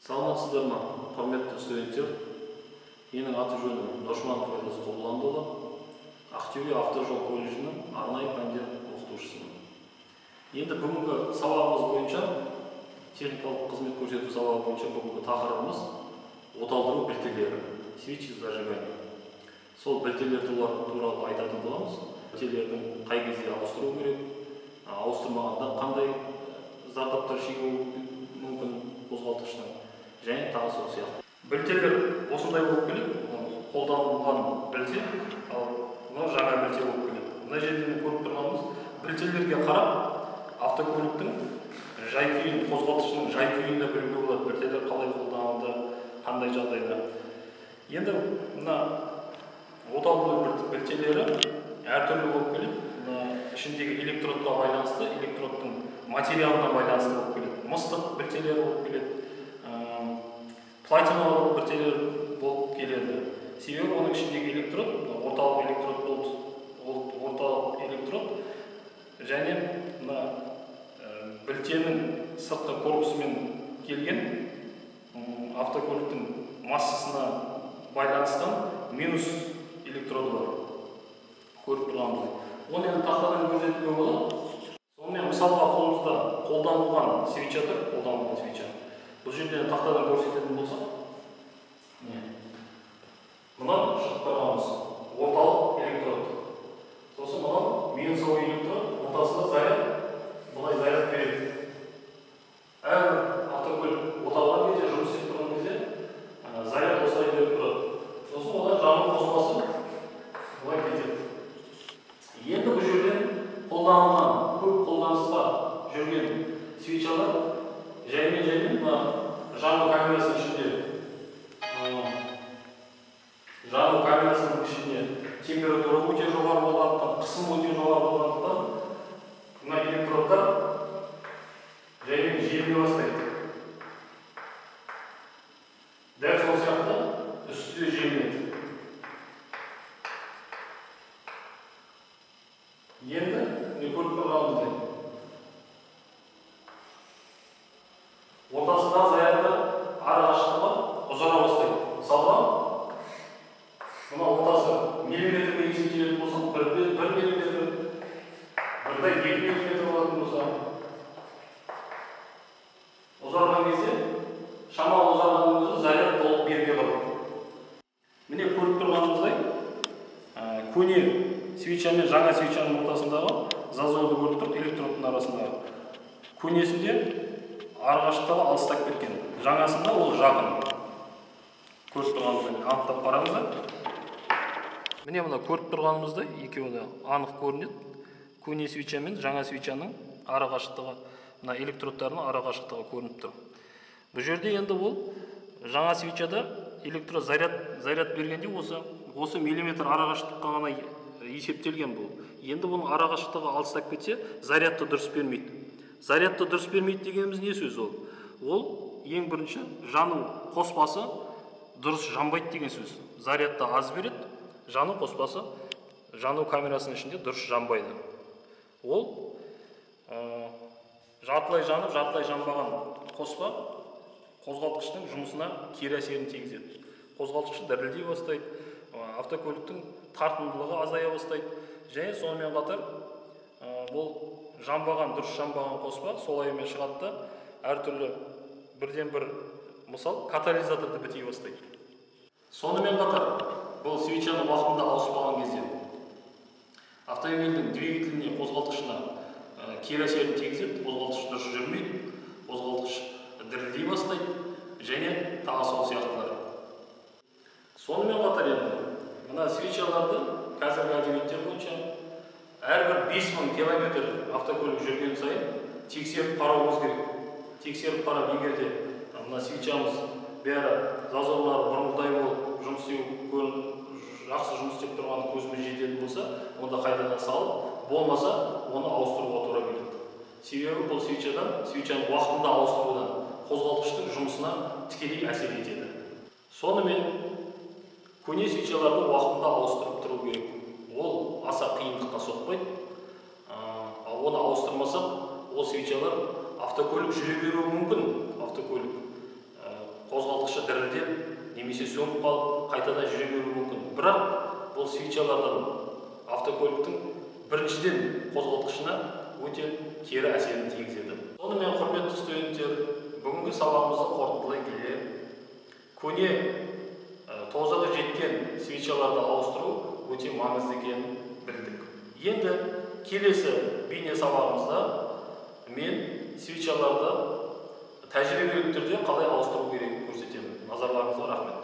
Саламатсыздар ма, құрметті студенттер? Менің аты жөнім Дошманов Айлас Қобыландыұлы, Ақтөбе автожол колледжінің арнайы пәндер оқытушысымын. Енді бүгінгі сабағымыз бойынша, техникалық қызмет көрсету сабағы бойынша бүгінгі тақырыбымыз оталдыру білтелері, свечи зажигания. Сол білтелер туралы айтатын боламыз. Білтелердің қай кезде ауыстыру керек, ауыстырмағанда қандай зардаптар шегуі мүмкін қозғалтқыштың, және тағы сол сияқты. Білтелер осындай болып келеді, қолданылған білте, ал мынау жаңа білте болып келеді. Мына жерден көріп тұрғанымыз білтелерге қарап автокөліктің жай-күйін, қозғалтқышының жай-күйін білуге болады. Білтелер қалай қолданылды, қандай жағдайда. Енді мына оталдыру білтелері әртүрлі болып келеді. Ішіндегі электродқа байланысты, электродтың материалына байланысты болып келеді. Мыстық білтелер болып келеді, платиналар білтелер болып келеді. Себебі оның ішіндегі электрод, орталық электрод болып, орталық электрод және білтенің сыртқы корпусымен келген автокөліктің массасына байланысқан минус электроды бар. Көріп тұрғанымыздай. Оны енді тақтадан көрсетуге болады. Сонымен мысалға қолымызда қолданылған свеча тұр, қолданылған свеча. Бұл жерде тақтадан көрсететін болсақ, мынау шығып тұрғанымыз орталық электрод. Сосын мынау минусовый электрод, ортасында заряд, бұлай заряд береді. Әрбір автокөлік оталған кезде, жұмыс істеп тұрған кезде заряд осылай беріп тұрады. Сосын одан жану қоспасы бұлай кетеді. Енді бұл жерден қолданылған, көп қолданысқа жүрген свечалар жаймен жану камерасының ішінде температура өте жоғары болғандықтан, қысым өте жоғары болғандықтан, мына электродтар жаймен желіне бастайды. Дәл сол сияқты үстіде желінеді. Енді не көріп тұрғанымыздай ортасында зарядты ары қашықтығы ұзара бастайды. Мысалға, мына ортасы миллиметрге есептелетін болса, 1 миллиметр, бірдай 2 миллиметр болатын болса, ұзарған кезде, шамалы ұзарған өзі заряд толық бермей қалады. Міне көріп тұрғанымыздай, көне свеча мен жаңа свечаның ортасындағы зазорды көріп тұрып, электродтың арасындағы. Көнесінде арғаштығы алыстап кеткен. Жаңасында ол жақын. Көріп тұрғанымыздай, анықтап қараңыздар. Міне мына көріп тұрғанымыздай, екеуі де анық көрінеді. Көне свеча мен жаңа свечаның арақашықтығы, мына электродтардың арақашықтығы көрініп тұр. Бұл жерде енді ол жаңа свечада электрод заряд бергенде осы миллиметр арақашықтыққа ғана есептелген бұл. Енді оның арақашықтығы алыстап кетсе, зарядты дұрыс бермейді. Зарядты дұрыс бермейді дегеніміз не сөз ол? Ол ең бірінші жану қоспасы дұрыс жанбайды деген сөз. Зарядты аз береді, жану қоспасы жану камерасының ішінде дұрыс жанбайды. Ол жартылай жанып, жартылай жанбаған қоспа қозғалтқыштың жұмысына кері әсерін тигізеді. Қозғалтқышы дірілдей бастайды, автокөліктің тартымдылығы азая бастайды. Және сонымен қатар бұл дұрыс жанбаған қоспа солайымен шығады, әртүрлі бірден бір мысал катализаторды бітей бастайды. Сонымен қатар бұл свечаны уақытында ауыспаған кезде автомобильдің двигателіне, қозғалтқышына кері әсерін тигізеді, қозғалтқыш дұрыс жүрмейді, қозғалтқыш дірілдей бастайды және тағы сол сияқтылар. Сонымен қатар енді мына свечаларды қазіргі әдебиеттер бойынша әрбір 5000 километр автокөлік жүрген сайын тексеріп қарауымыз керек. Тексеріп қарап, егерде мына свечамыз бәрі зазорлары бұрынғыдай болып жұмыс жақсы жұмыс істеп тұрған көзіміз жететін болса, онда қайтадан салып, болмаса оны ауыстыруға тура келеді. Себебі бұл свечаны уақытында ауыстырудан қозғалтқыштың жұмысына тікелей әсер етеді. Сонымен көне свечаларды уақытында ауыстырып тұру керек. Ол аса қиындыққа соқпайды. Ал оны ауыстырмасақ, ол свечалар автокөлік жүре беруі мүмкін. Автокөлік қозғалтқышы дірілдеп немесе сөніп қалып қайтадан жүре беруі мүмкін. Бірақ бұл свечалардан автокөліктің біріншіден қозғалтқышына өте кері әсерін тигізеді. Сонымен, құрметті студенттер, бүгінгі сабағымызды қорытындылай келе, көне тозығы жеткен свечаларды ауыстыру өте маңызды екенін білдік. Енді келесі бейне сабағымызда мен свечаларды тәжірибелік түрде қалай ауыстыру керек көрсетемін. Назарларыңызға рахмет.